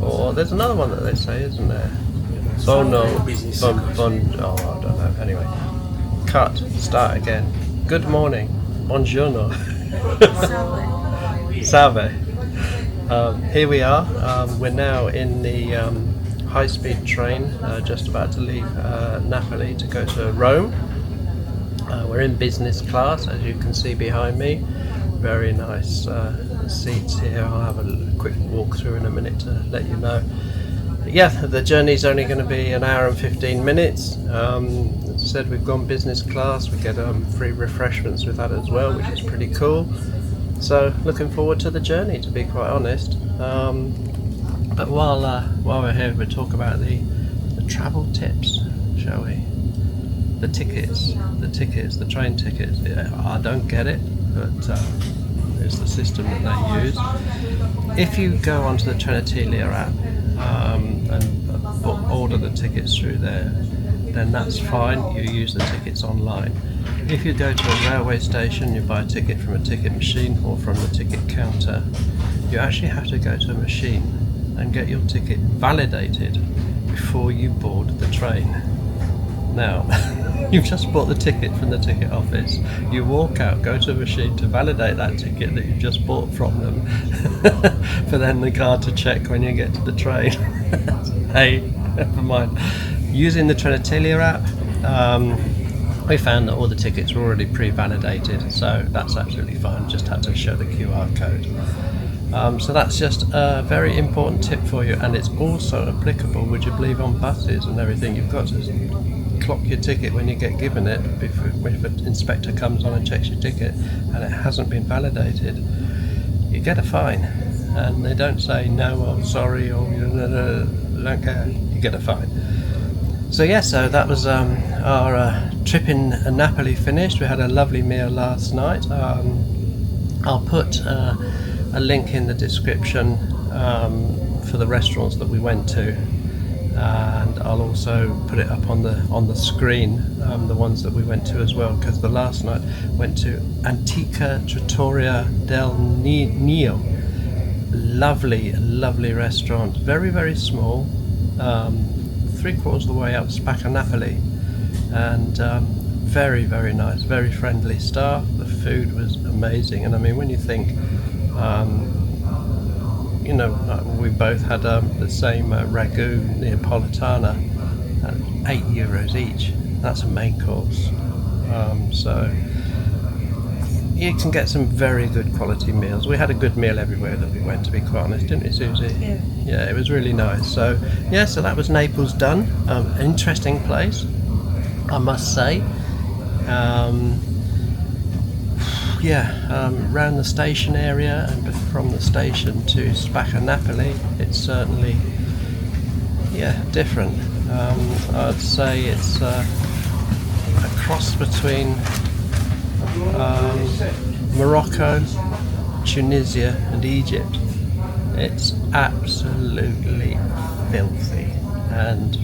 Or there's another one that they say, isn't there? Bono, I don't know. Anyway, cut, start again. Good morning, buongiorno, salve. Here we are. We're now in the high-speed train, just about to leave Napoli to go to Rome. We're in business class, as you can see behind me. Very nice seats here. I'll have a quick walk through in a minute to let you know. But yeah, the journey's only going to be an hour and 15 minutes. As I said, we've gone business class. We get free refreshments with that as well, which is pretty cool. So looking forward to the journey, to be quite honest. But while we're here, we'll talk about the travel tips, shall we? The tickets, the train tickets. Yeah, I don't get it, but it's the system that they use. If you go onto the Trenitalia app and order the tickets through there, then that's fine. You use the tickets online. If you go to a railway station, you buy a ticket from a ticket machine or from the ticket counter, you actually have to go to a machine and get your ticket validated before you board the train. Now, you've just bought the ticket from the ticket office. You walk out, go to a machine to validate that ticket that you've just bought from them, for then the card to check when you get to the train. Hey, never mind. Using the Trenitalia app, we found that all the tickets were already pre-validated, so that's absolutely fine. Just had to show the QR code. So that's just a very important tip for you, and it's also applicable, would you believe, on buses and everything. You've got to clock your ticket when you get given it. If an inspector comes on and checks your ticket and it hasn't been validated, you get a fine. And they don't say no, or sorry, or don't care. You get a fine. So yeah, so that was our trip in Napoli finished. We had a lovely meal last night. I'll put a link in the description for the restaurants that we went to, and I'll also put it up on the screen, the ones that we went to as well, because the last night went to Antica Trattoria del Neo. Lovely restaurant, very small, 3/4 of the way up Pazza Napoli, and very nice, very friendly staff. The food was amazing, and I mean, when you think we both had the same ragu Neapolitana at €8 each. That's a main course. So you can get some very good quality meals. We had a good meal everywhere that we went, to be quite honest, didn't we, Susie? Yeah, it was really nice. So yeah, so that was Naples done. Interesting place, I must say. Around the station area, and from the station to Pazza Napoli, it's certainly different. I'd say it's a cross between Morocco, Tunisia and Egypt. It's absolutely filthy, and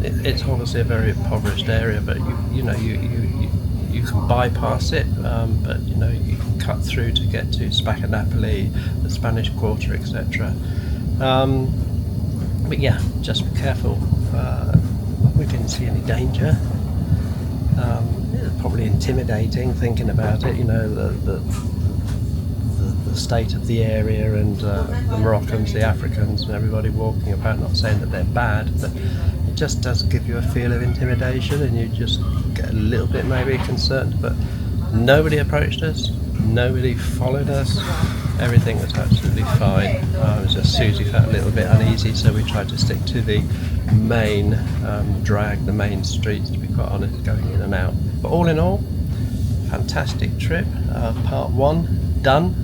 it's obviously a very impoverished area, but you can bypass it, but you can cut through to get to Pazza Napoli, the Spanish Quarter, etc. But yeah, just be careful. We didn't see any danger. It's probably intimidating thinking about it, the state of the area, and the Moroccans, the Africans, and everybody walking about. Not saying that they're bad, but it just does give you a feel of intimidation, and you just get a little bit maybe concerned. But nobody approached us, nobody followed us, everything was absolutely fine. It was just Susie felt a little bit uneasy, so we tried to stick to the main the main streets, to be quite honest, going in and out. But all in all, fantastic trip. Part 1 done.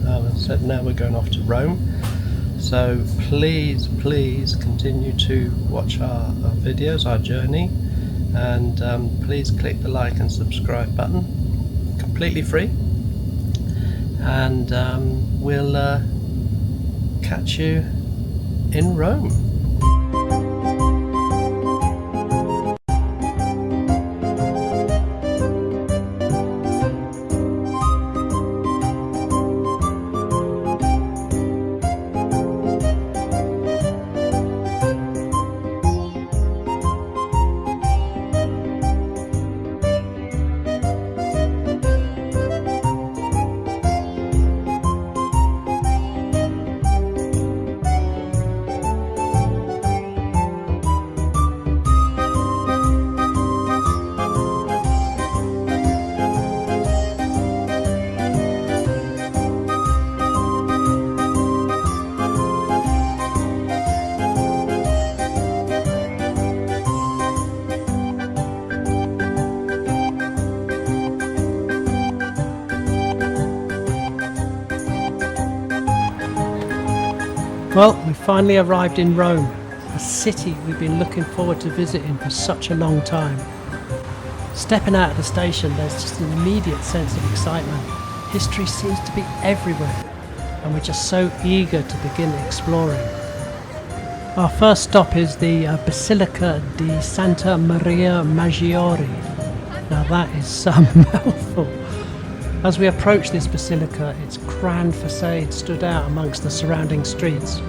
As I said, now we're going off to Rome. So please continue to watch our videos, our journey, and please click the like and subscribe button, completely free, and we'll catch you in Rome. Well, we finally arrived in Rome, a city we've been looking forward to visiting for such a long time. Stepping out of the station, there's just an immediate sense of excitement. History seems to be everywhere, and we're just so eager to begin exploring. Our first stop is the Basilica di Santa Maria Maggiore. Now that is some mouthful. As we approach this basilica, its grand facade stood out amongst the surrounding streets.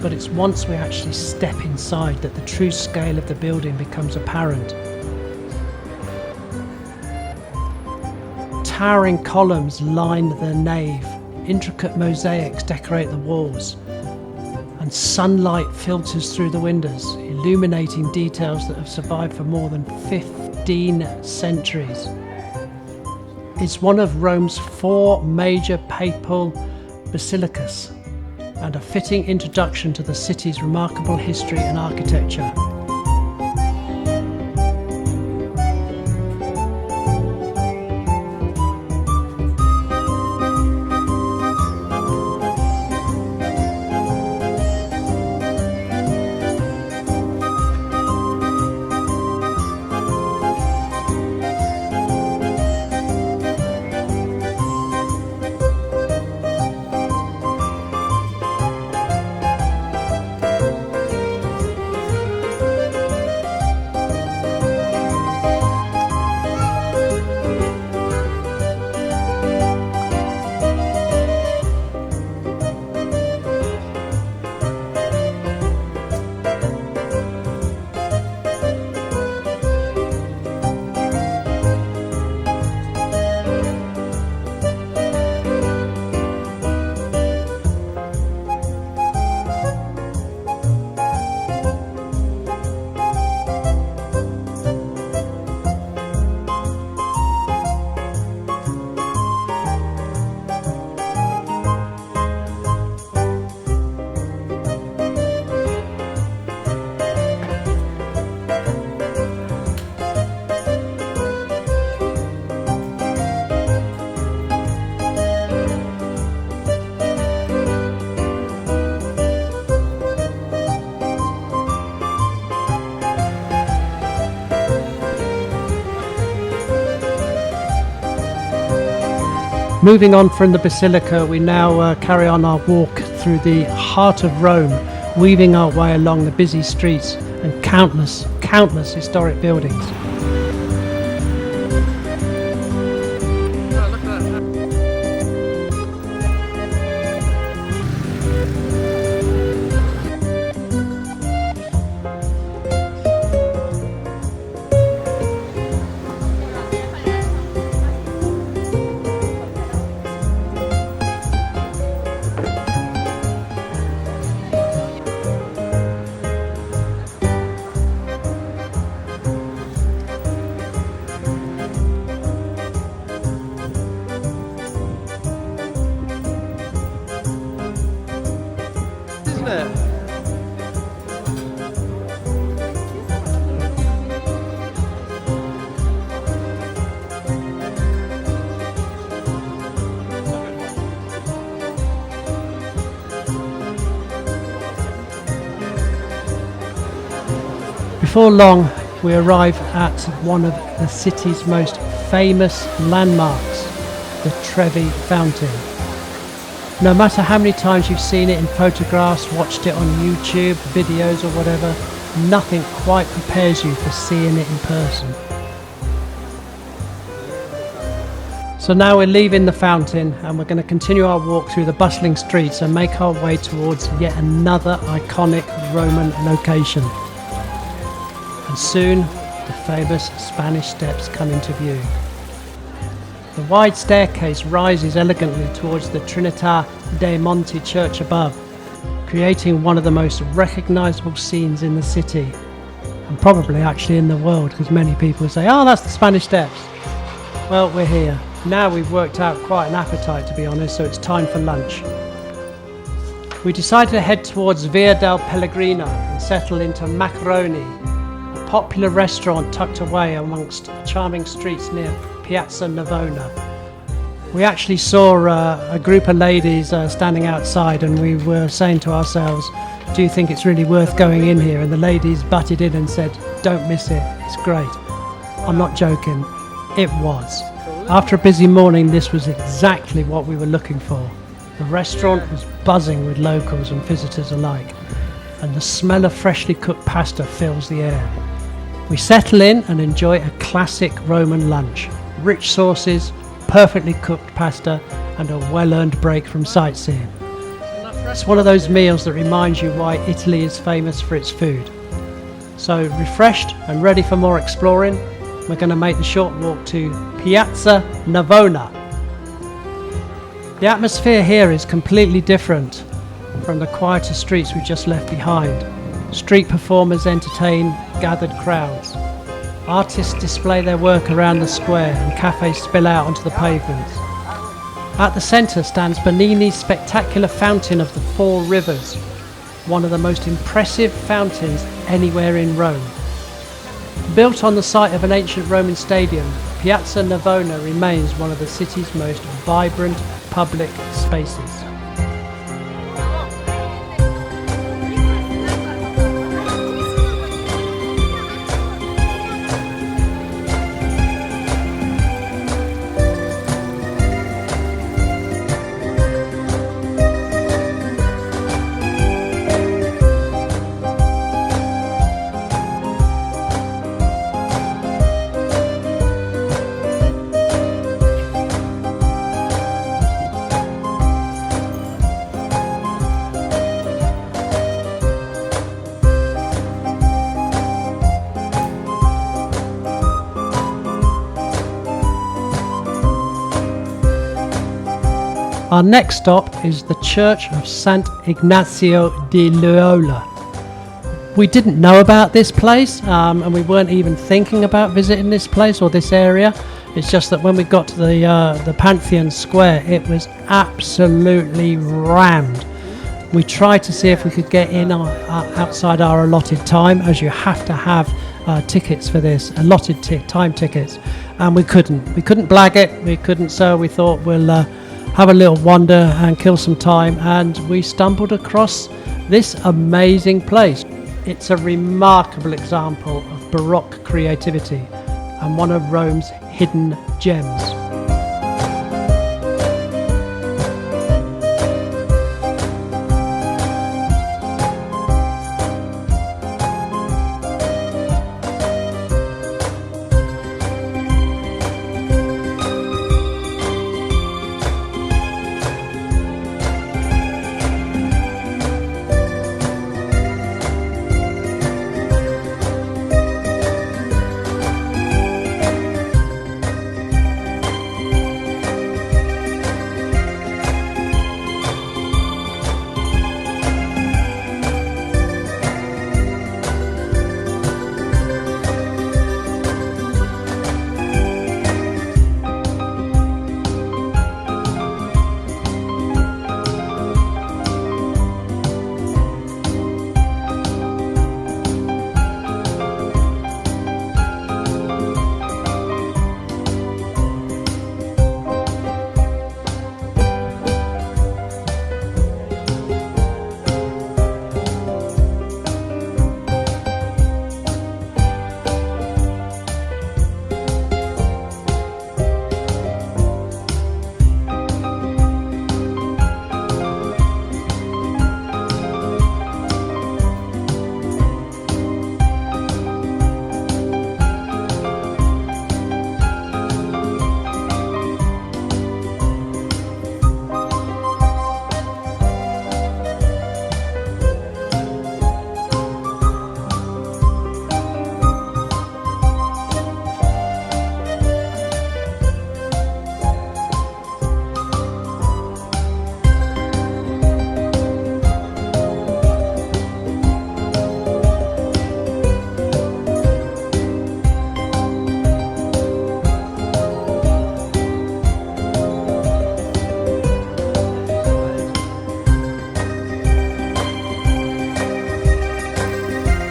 But it's once we actually step inside that the true scale of the building becomes apparent. Towering columns line the nave, intricate mosaics decorate the walls, and sunlight filters through the windows, illuminating details that have survived for more than 15 centuries. It's one of Rome's 4 major papal basilicas, and a fitting introduction to the city's remarkable history and architecture. Moving on from the Basilica, we now carry on our walk through the heart of Rome, weaving our way along the busy streets and countless historic buildings. Before long, we arrive at one of the city's most famous landmarks, the Trevi Fountain. No matter how many times you've seen it in photographs, watched it on YouTube, videos or whatever, nothing quite prepares you for seeing it in person. So now we're leaving the fountain and we're going to continue our walk through the bustling streets and make our way towards yet another iconic Roman location. And soon, the famous Spanish Steps come into view. The wide staircase rises elegantly towards the Trinità dei Monti church above, creating one of the most recognisable scenes in the city, and probably actually in the world, because many people say, oh, that's the Spanish Steps. Well, we're here. Now we've worked out quite an appetite, to be honest, so it's time for lunch. We decided to head towards Via del Pellegrino and settle into Maggiore, popular restaurant tucked away amongst charming streets near Pazza Navona. We actually saw a group of ladies standing outside, and we were saying to ourselves, do you think it's really worth going in here? And the ladies butted in and said, don't miss it, it's great. I'm not joking, it was. After a busy morning, this was exactly what we were looking for. The restaurant was buzzing with locals and visitors alike, and the smell of freshly cooked pasta fills the air. We settle in and enjoy a classic Roman lunch. Rich sauces, perfectly cooked pasta, and a well-earned break from sightseeing. It's one of those meals that reminds you why Italy is famous for its food. So, refreshed and ready for more exploring, we're going to make the short walk to Pazza Navona. The atmosphere here is completely different from the quieter streets we just left behind. Street performers entertain gathered crowds. Artists display their work around the square, and cafes spill out onto the pavements. At the centre stands Bernini's spectacular Fountain of the Four Rivers, one of the most impressive fountains anywhere in Rome. Built on the site of an ancient Roman stadium, Pazza Navona remains one of the city's most vibrant public spaces. Our next stop is the Church of Sant Ignazio di Loyola. We didn't know about this place, and we weren't even thinking about visiting this place or this area. It's just that when we got to the Pantheon Square, it was absolutely rammed. We tried to see if we could get in outside our allotted time, as you have to have tickets for this, allotted time tickets, and we couldn't. We couldn't blag it, we couldn't, so we thought we'll have a little wander and kill some time, and we stumbled across this amazing place. It's a remarkable example of Baroque creativity and one of Rome's hidden gems.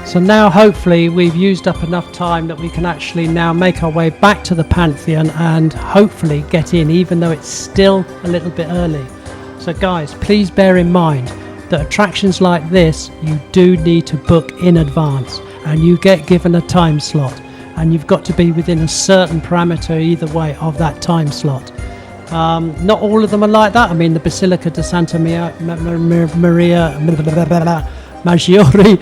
So now hopefully we've used up enough time that we can actually now make our way back to the Pantheon and hopefully get in, even though it's still a little bit early. So guys, please bear in mind that attractions like this, you do need to book in advance, and you get given a time slot, and you've got to be within a certain parameter either way of that time slot. Not all of them are like that. I mean, the Basilica di Santa Maria Maggiore,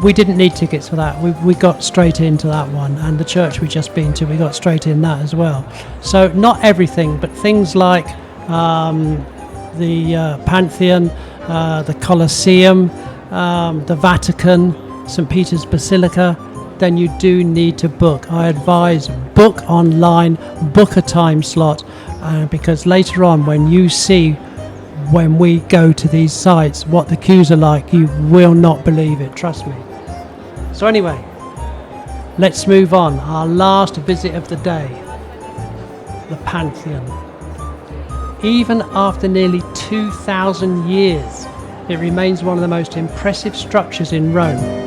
we didn't need tickets for that. We got straight into that one, and the church we just been to, we got straight in that as well. So not everything, but things like the Pantheon, the Colosseum, the Vatican, St. Peter's Basilica, then you do need to book. I advise book online, book a time slot, because later on when you see, when we go to these sites, what the queues are like, you will not believe it, trust me. So anyway, let's move on. Our last visit of the day, the Pantheon. Even after nearly 2,000 years, it remains one of the most impressive structures in Rome.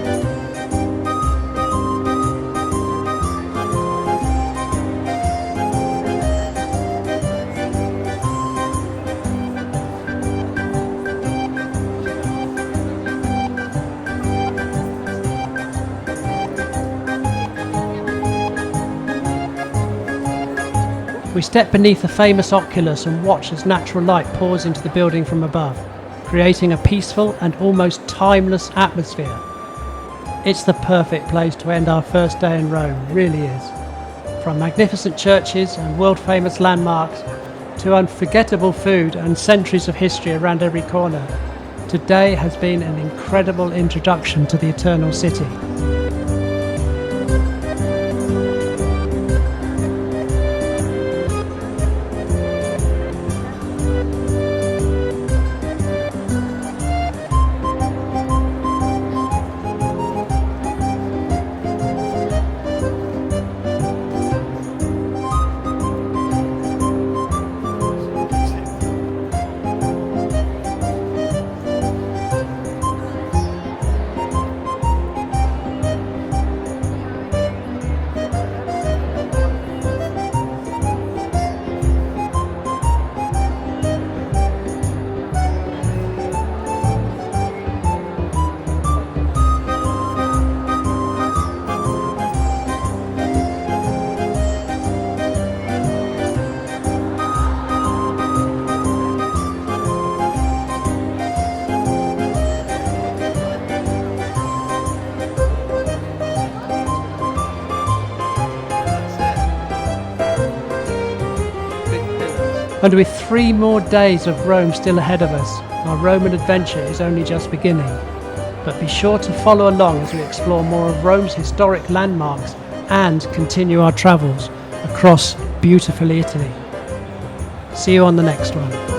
We step beneath the famous oculus and watch as natural light pours into the building from above, creating a peaceful and almost timeless atmosphere. It's the perfect place to end our first day in Rome, really is. From magnificent churches and world-famous landmarks to unforgettable food and centuries of history around every corner, today has been an incredible introduction to the Eternal City. And with 3 more days of Rome still ahead of us, our Roman adventure is only just beginning. But be sure to follow along as we explore more of Rome's historic landmarks and continue our travels across beautiful Italy. See you on the next one.